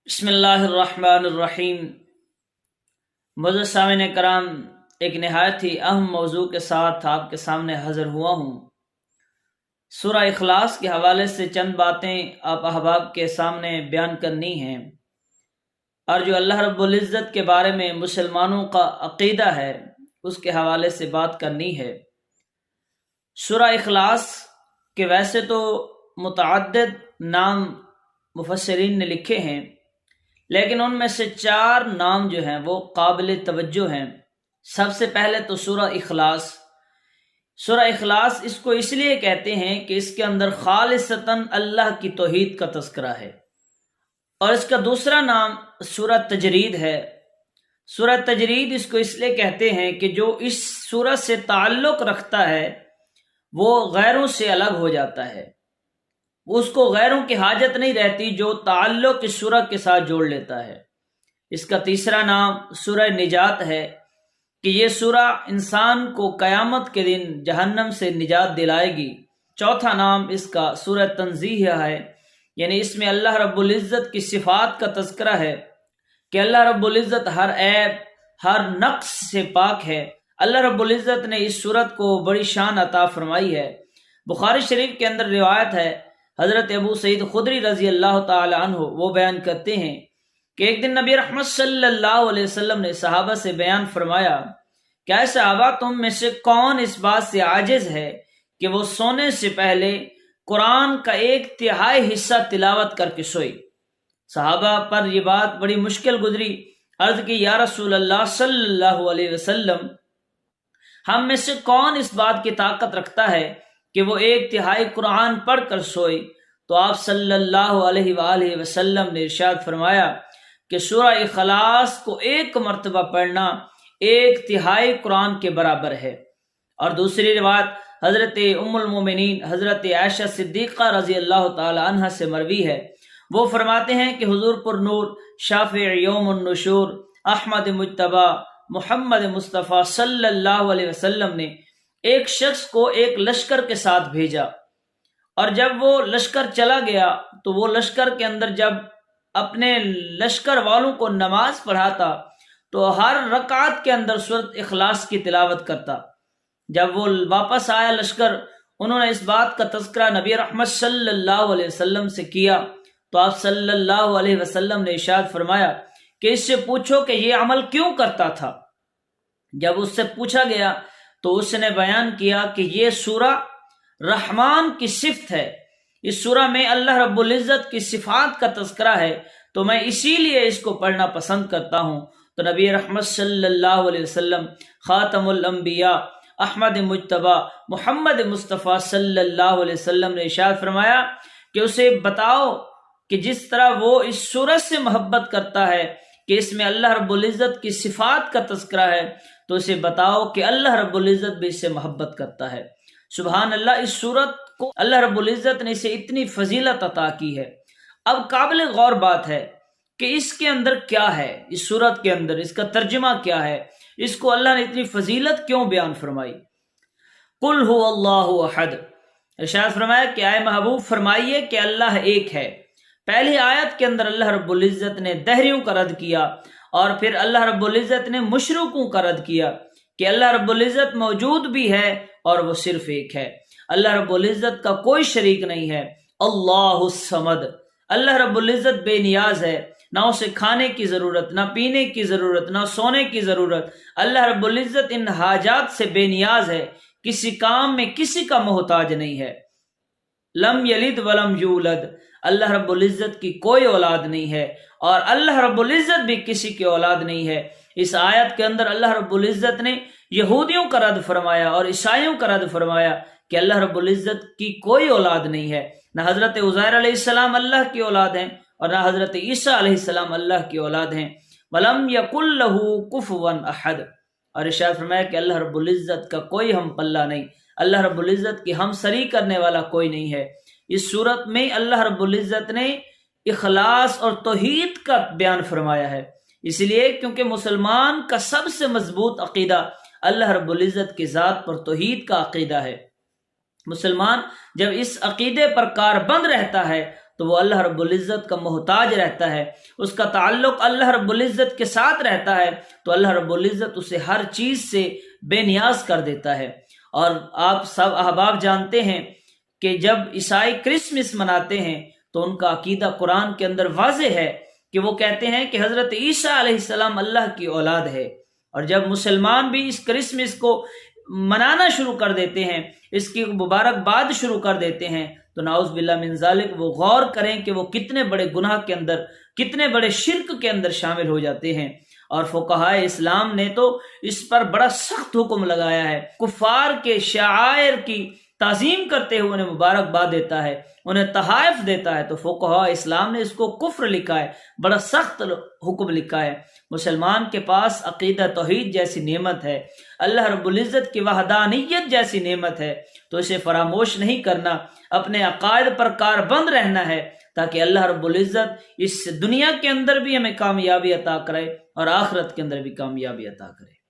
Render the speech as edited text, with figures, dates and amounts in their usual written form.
بسم اللہ الرحمن الرحیم۔ معزز سامعین کرام، ایک نہایت ہی اہم موضوع کے ساتھ آپ کے سامنے حاضر ہوا ہوں۔ سورہ اخلاص کے حوالے سے چند باتیں آپ احباب کے سامنے بیان کرنی ہیں، اور جو اللہ رب العزت کے بارے میں مسلمانوں کا عقیدہ ہے اس کے حوالے سے بات کرنی ہے۔ سورہ اخلاص کے ویسے تو متعدد نام مفسرین نے لکھے ہیں، لیکن ان میں سے 4 نام جو ہیں وہ قابل توجہ ہیں۔ سب سے پہلے تو سورہ اخلاص۔ سورہ اخلاص اس کو اس لیے کہتے ہیں کہ اس کے اندر خالصتاً اللہ کی توحید کا تذکرہ ہے، اور اس کا دوسرا نام سورہ تجرید ہے۔ سورہ تجرید اس کو اس لیے کہتے ہیں کہ جو اس سورہ سے تعلق رکھتا ہے وہ غیروں سے الگ ہو جاتا ہے، اس کو غیروں کی حاجت نہیں رہتی جو تعلق اس سورہ کے ساتھ جوڑ لیتا ہے۔ اس کا تیسرا نام سورہ نجات ہے کہ یہ سورہ انسان کو قیامت کے دن جہنم سے نجات دلائے گی۔ چوتھا نام اس کا سورہ تنزیہ ہے، یعنی اس میں اللہ رب العزت کی صفات کا تذکرہ ہے کہ اللہ رب العزت ہر عیب ہر نقص سے پاک ہے۔ اللہ رب العزت نے اس سورت کو بڑی شان عطا فرمائی ہے۔ بخاری شریف کے اندر روایت ہے، حضرت ابو سعید خدری رضی اللہ تعالی عنہ وہ بیان کرتے ہیں کہ ایک دن نبی رحمت صلی اللہ علیہ وسلم نے صحابہ سے بیان فرمایا کہ اے صحابہ، تم میں سے کون اس بات سے عاجز ہے کہ وہ سونے سے پہلے قرآن کا 1/3 حصہ تلاوت کر کے سوئی؟ صحابہ پر یہ بات بڑی مشکل گزری۔ عرض کی، یا رسول اللہ صلی اللہ علیہ وسلم، ہم میں سے کون اس بات کی طاقت رکھتا ہے کہ وہ 1/3 قرآن پڑھ کر سوئے؟ تو آپ صلی اللہ علیہ وآلہ وسلم نے ارشاد فرمایا کہ سورہ اخلاص کو 1 مرتبہ پڑھنا 1/3 قرآن کے برابر ہے۔ اور دوسری روایت حضرت ام المومنین حضرت عائشہ صدیقہ رضی اللہ تعالی عنہ سے مروی ہے، وہ فرماتے ہیں کہ حضور پر نور شافع یوم النشور احمد مجتبی محمد مصطفیٰ صلی اللہ علیہ وسلم نے ایک شخص کو ایک لشکر کے ساتھ بھیجا، اور جب وہ لشکر چلا گیا تو وہ لشکر کے اندر جب اپنے لشکر والوں کو نماز پڑھاتا تو ہر رکعت کے اندر سورۃ اخلاص کی تلاوت کرتا۔ جب وہ واپس آیا لشکر، انہوں نے اس بات کا تذکرہ نبی رحمت صلی اللہ علیہ وسلم سے کیا تو آپ صلی اللہ علیہ وسلم نے ارشاد فرمایا کہ اس سے پوچھو کہ یہ عمل کیوں کرتا تھا۔ جب اس سے پوچھا گیا تو اس نے بیان کیا کہ یہ سورہ رحمان کی صفت ہے، اس سورہ میں اللہ رب العزت کی صفات کا تذکرہ ہے، تو میں اسی لیے اس کو پڑھنا پسند کرتا ہوں۔ تو نبی رحمت صلی اللہ علیہ وسلم خاتم الانبیاء احمد مجتبی محمد مصطفیٰ صلی اللہ علیہ وسلم نے ارشاد فرمایا کہ اسے بتاؤ کہ جس طرح وہ اس سورت سے محبت کرتا ہے کہ اس میں اللہ رب العزت کی صفات کا تذکرہ ہے، تو اسے بتاؤ کہ اللہ رب العزت بھی اس سے محبت کرتا ہے۔ سبحان اللہ، اس سورت کو اللہ رب العزت نے اسے اتنی فضیلت عطا کی ہے۔ اب قابل غور بات ہے کہ اس کے اندر کیا ہے، اس سورت کے اندر اس کا ترجمہ کیا ہے، اس کو اللہ نے اتنی فضیلت کیوں بیان فرمائی؟ قل هو اللہ احد، ارشاد فرمایا کہ اے محبوب فرمائیے کہ اللہ ایک ہے۔ پہلی آیت کے اندر اللہ رب العزت نے دہریوں کا رد کیا، اور پھر اللہ رب العزت نے مشرکوں کا رد کیا کہ اللہ رب العزت موجود بھی ہے اور وہ صرف ایک ہے۔ اللہ رب العزت کا کوئی شریک نہیں ہے۔ اللہ الصمد، اللہ رب العزت بے نیاز ہے، نہ اسے کھانے کی ضرورت، نہ پینے کی ضرورت، نہ سونے کی ضرورت۔ اللہ رب العزت ان حاجات سے بے نیاز ہے، کسی کام میں کسی کا محتاج نہیں ہے۔ لم یلد ولم یولد، اللہ رب العزت کی کوئی اولاد نہیں ہے، اور اللہ رب العزت بھی کسی کی اولاد نہیں ہے۔ اس آیت کے اندر اللہ رب العزت نے یہودیوں کا رد فرمایا اور عیسائیوں کا رد فرمایا کہ اللہ رب العزت کی کوئی اولاد نہیں ہے۔ نہ حضرت عزیر علیہ السلام اللہ کی اولاد ہیں اور نہ حضرت عیسیٰ علیہ السلام اللہ کی اولاد ہیں۔ وَلَمْ يَكُنْ لَهُ كُفُوًا أَحَدٌ، اور ارشاد فرمایا کہ اللہ رب العزت کا کوئی ہم پلہ نہیں، اللہ رب العزت کی ہم سری کرنے والا کوئی نہیں ہے۔ اس صورت میں اللہ رب العزت نے اخلاص اور توحید کا بیان فرمایا ہے، اس لیے کیونکہ مسلمان کا سب سے مضبوط عقیدہ اللہ رب العزت کی ذات پر توحید کا عقیدہ ہے۔ مسلمان جب اس عقیدے پر کاربند رہتا ہے تو وہ اللہ رب العزت کا محتاج رہتا ہے، اس کا تعلق اللہ رب العزت کے ساتھ رہتا ہے، تو اللہ رب العزت اسے ہر چیز سے بے نیاز کر دیتا ہے۔ اور آپ سب احباب جانتے ہیں کہ جب عیسائی کرسمس مناتے ہیں تو ان کا عقیدہ قرآن کے اندر واضح ہے کہ وہ کہتے ہیں کہ حضرت عیسیٰ علیہ السلام اللہ کی اولاد ہے۔ اور جب مسلمان بھی اس کرسمس کو منانا شروع کر دیتے ہیں، اس کی مبارکباد شروع کر دیتے ہیں، تو نعوذ باللہ من ذالک وہ غور کریں کہ وہ کتنے بڑے گناہ کے اندر، کتنے بڑے شرک کے اندر شامل ہو جاتے ہیں۔ اور فقہاء اسلام نے تو اس پر بڑا سخت حکم لگایا ہے، کفار کے شعائر کی تعظیم کرتے ہوئے انہیں مبارکباد دیتا ہے، انہیں تحائف دیتا ہے، تو فقہاء اسلام نے اس کو کفر لکھا ہے، بڑا سخت حکم لکھا ہے۔ مسلمان کے پاس عقیدہ توحید جیسی نعمت ہے، اللہ رب العزت کی وحدانیت جیسی نعمت ہے، تو اسے فراموش نہیں کرنا، اپنے عقائد پر کاربند رہنا ہے، تاکہ اللہ رب العزت اس دنیا کے اندر بھی ہمیں کامیابی عطا کرے اور آخرت کے اندر بھی کامیابی عطا کرے۔